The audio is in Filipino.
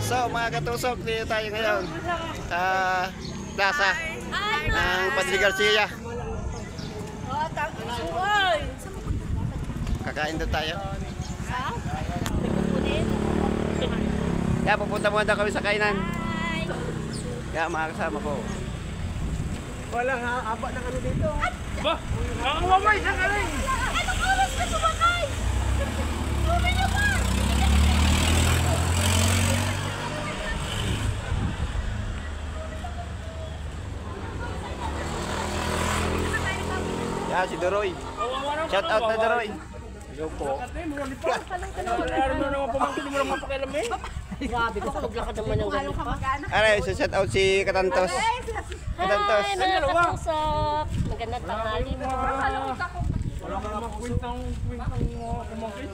So mga katusok, dito tayo ngayon sa plaza ng Padre Garcia. Kakain doon tayo. Kaya pupunta muna kami sa kainan. Kaya mga kasama ko. Walang haba ng ano dito. Ba? Ang mamay sa kaling! Anong oras ka sumakay? Tubig niyo ba? Yan si Doroy. Shout out na Doroy. Yo po. Ano naman pamangkin mo naman pakialam eh? Grabe ko, paglakad naman ng ganun pa. Aray, shout out si Katantos. Katantos. Hi, mga katusok. Magandang tanghali mo. Wala ka naman kwentang pamangkin.